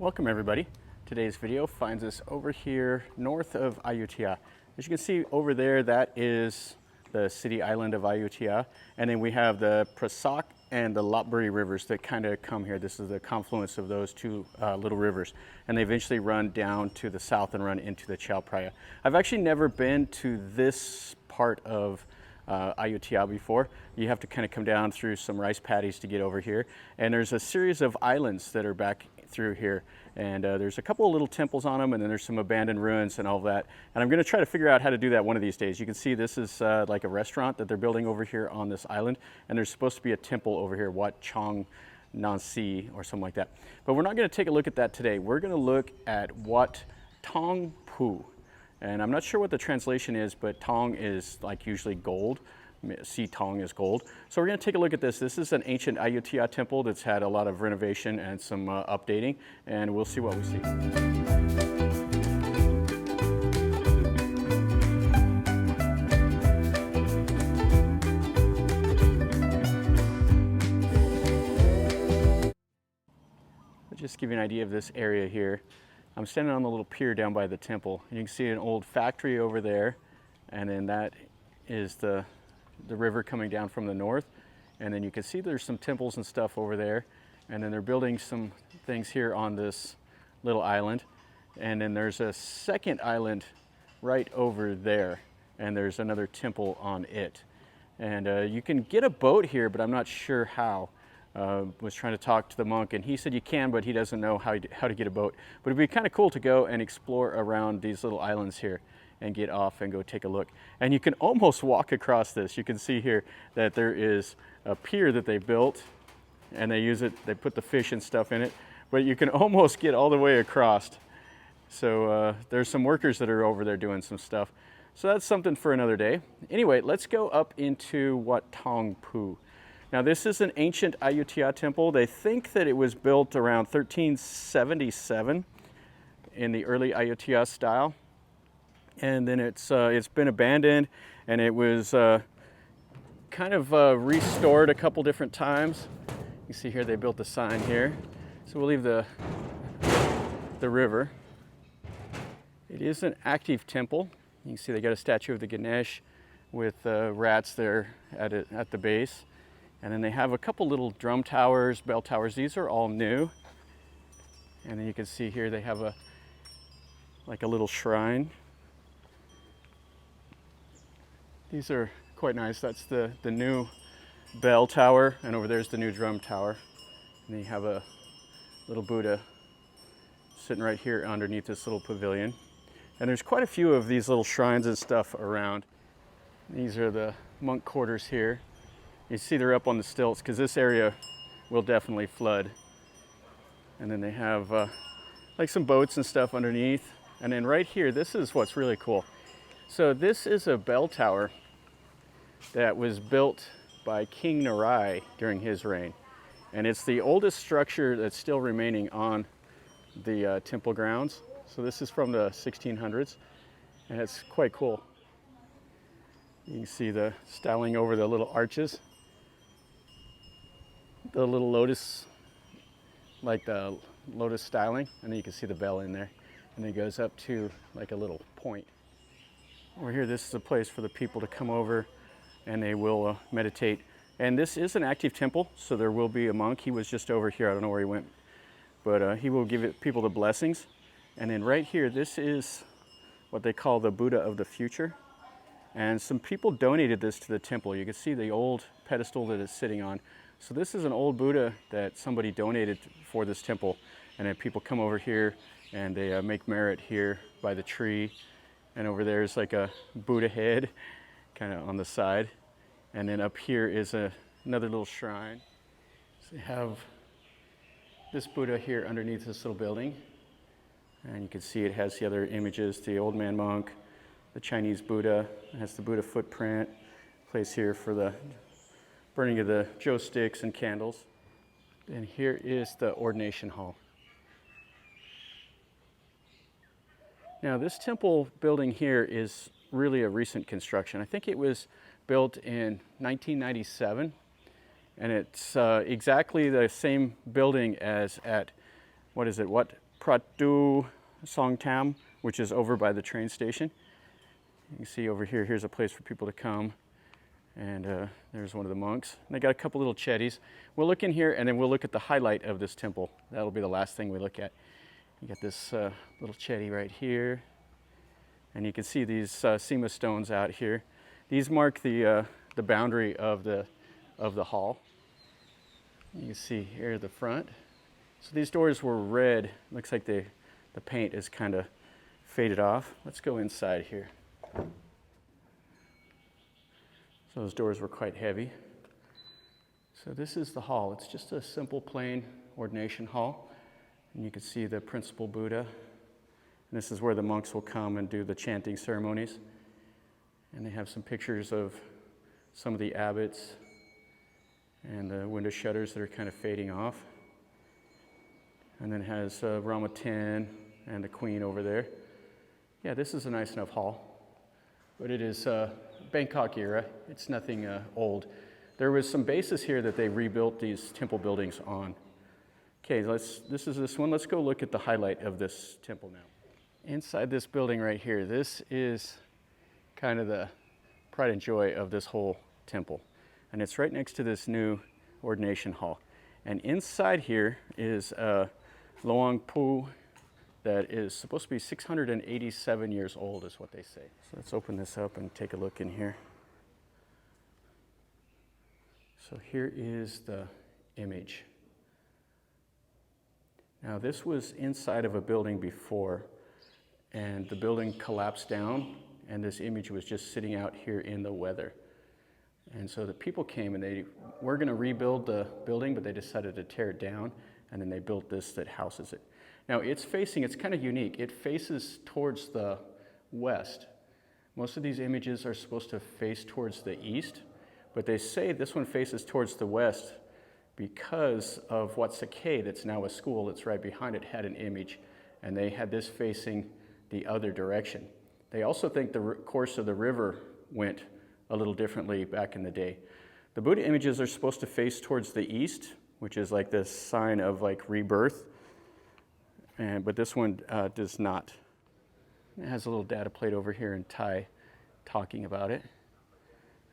Welcome everybody. Today's video finds us over here north of Ayutthaya. As you can see over there, that is the city island of Ayutthaya. And then we have the Pa Sak and the Lopburi rivers that kind of come here. This is the confluence of those two little rivers. And they eventually run down to the south and run into the Chao Phraya. I've actually never been to this part of Ayutthaya before. You have to kind of come down through some rice paddies to get over here. And there's a series of islands that are back through here. And there's a couple of little temples on them, and then there's some abandoned ruins and all that. And I'm going to try to figure out how to do that one of these days. You can see this is like a restaurant that they're building over here on this island. And there's supposed to be a temple over here, Wat Chong Lom or something like that. But we're not going to take a look at that today. We're going to look at Wat Tong Pu. And I'm not sure what the translation is, but tong is like usually gold. See, tong is gold. So we're going to take a look at this. This is an ancient Ayutthaya temple that's had a lot of renovation and some updating, and we'll see what we see. I'll just give you an idea of this area here. I'm standing on the little pier down by the temple. You can see an old factory over there, and then that is the river coming down from the north. And then you can see there's some temples and stuff over there. And then they're building some things here on this little island. And then there's a second island right over there. And there's another temple on it. And you can get a boat here, but I'm not sure how. Was trying to talk to the monk, and he said you can, but he doesn't know how to get a boat. But it'd be kind of cool to go and explore around these little islands here and get off and go take a look. And you can almost walk across this. You can see here that there is a pier that they built, and they use it, they put the fish and stuff in it, but you can almost get all the way across. So there's some workers that are over there doing some stuff. So that's something for another day. Anyway, let's go up into Wat Tong Pu. Now this is an ancient Ayutthaya temple. They think that it was built around 1377 in the early Ayutthaya style. And then it's been abandoned, and it was kind of restored a couple different times. You see here they built the sign here. So we'll leave the river. It is an active temple. You can see they got a statue of the Ganesh with rats there at the base. And then they have a couple little drum towers, bell towers. These are all new. And then you can see here they have like a little shrine. These are quite nice. That's the new bell tower, and over there's the new drum tower. And you have a little Buddha sitting right here underneath this little pavilion. And there's quite a few of these little shrines and stuff around. These are the monk quarters here. You see they're up on the stilts because this area will definitely flood. And then they have like some boats and stuff underneath. And then right here, this is what's really cool. So this is a bell tower that was built by King Narai during his reign. And it's the oldest structure that's still remaining on the temple grounds. So this is from the 1600s, and it's quite cool. You can see the styling over the little arches. The little lotus, like the lotus styling, and then you can see the bell in there. And it goes up to like a little point. Over here, this is a place for the people to come over and they will meditate. And this is an active temple, so there will be a monk. He was just over here, I don't know where he went. But he will give people the blessings. And then right here, this is what they call the Buddha of the future. And some people donated this to the temple. You can see the old pedestal that it's sitting on. So this is an old Buddha that somebody donated for this temple. And then people come over here and they make merit here by the tree. And over there is like a Buddha head kind of on the side. And then up here is another little shrine. So you have this Buddha here underneath this little building. And you can see it has the other images, the old man monk, the Chinese Buddha. It has the Buddha footprint. Place here for the burning of the joe sticks and candles. And here is the ordination hall. Now this temple building here is really a recent construction. I think it was built in 1997, and it's exactly the same building as at, Wat Pradu Songtham, which is over by the train station. You can see over here, here's a place for people to come. And there's one of the monks. And they got a couple little chetties. We'll look in here and then we'll look at the highlight of this temple. That'll be the last thing we look at. You got this little chetty right here. And you can see these sema stones out here. These mark the boundary of the hall. You can see here at the front. So these doors were red. Looks like the paint is kind of faded off. Let's go inside here. So those doors were quite heavy. So this is the hall. It's just a simple, plain ordination hall. And you can see the principal Buddha. And this is where the monks will come and do the chanting ceremonies. And they have some pictures of some of the abbots and the window shutters that are kind of fading off. And then it has Rama 10 and the Queen over there. Yeah, this is a nice enough hall. But it is Bangkok era. It's nothing old. There was some basis here that they rebuilt these temple buildings on. Okay, this is this one. Let's go look at the highlight of this temple now. Inside this building right here, this is kind of the pride and joy of this whole temple. And it's right next to this new ordination hall. And inside here is Luang Pho that is supposed to be 687 years old is what they say. So let's open this up and take a look in here. So here is the image. Now this was inside of a building before, and the building collapsed down, and this image was just sitting out here in the weather. And so the people came and they were going to rebuild the building, but they decided to tear it down, and then they built this that houses it. Now it's kind of unique. It faces towards the west. Most of these images are supposed to face towards the east, but they say this one faces towards the west because of Wat Sakae, that's now a school that's right behind it, had an image, and they had this facing the other direction. They also think the course of the river went a little differently back in the day. The Buddha images are supposed to face towards the east, which is like this sign of like rebirth. But this one does not. It has a little data plate over here in Thai talking about it.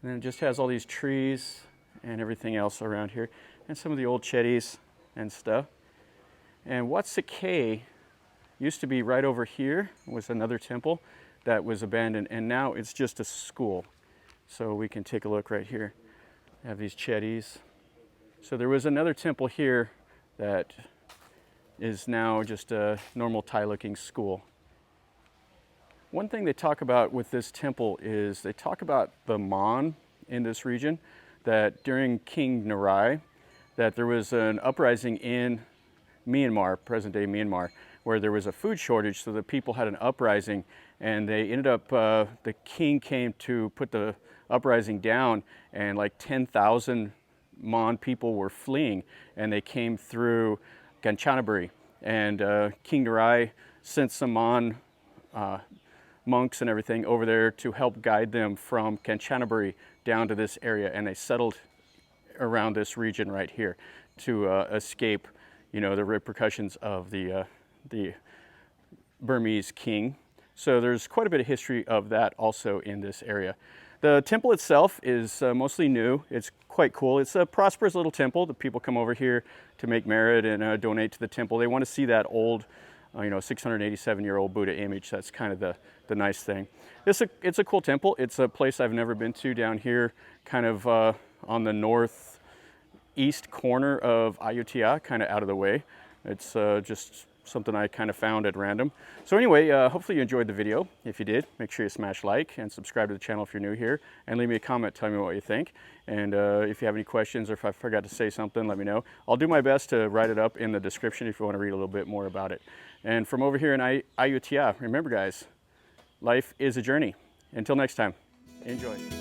And then it just has all these trees and everything else around here, and some of the old chetties and stuff. And Wat Sakae used to be right over here, was another temple that was abandoned, and now it's just a school. So we can take a look right here. They have these chetties. So there was another temple here that is now just a normal Thai-looking school. One thing they talk about with this temple is they talk about the Mon in this region, that during King Narai, that there was an uprising in Myanmar, present-day Myanmar, where there was a food shortage, so the people had an uprising, and they ended up, the king came to put the uprising down, and like 10,000 Mon people were fleeing, and they came through Kanchanaburi, and King Narai sent some Mon monks and everything over there to help guide them from Kanchanaburi down to this area, and they settled around this region right here to escape, the repercussions of the Burmese king. So there's quite a bit of history of that also in this area. The temple itself is mostly new. It's quite cool. It's a prosperous little temple. The people come over here to make merit and donate to the temple. They want to see that old, 687-year-old Buddha image. That's kind of the nice thing. It's a cool temple. It's a place I've never been to down here, kind of on the northeast corner of Ayutthaya, kind of out of the way. It's just something I kind of found at random. So anyway, hopefully you enjoyed the video. If you did, make sure you smash like and subscribe to the channel if you're new here, and leave me a comment telling me what you think. And if you have any questions or if I forgot to say something, let me know. I'll do my best to write it up in the description if you want to read a little bit more about it. And from over here in Ayutthaya, remember guys, life is a journey. Until next time, enjoy.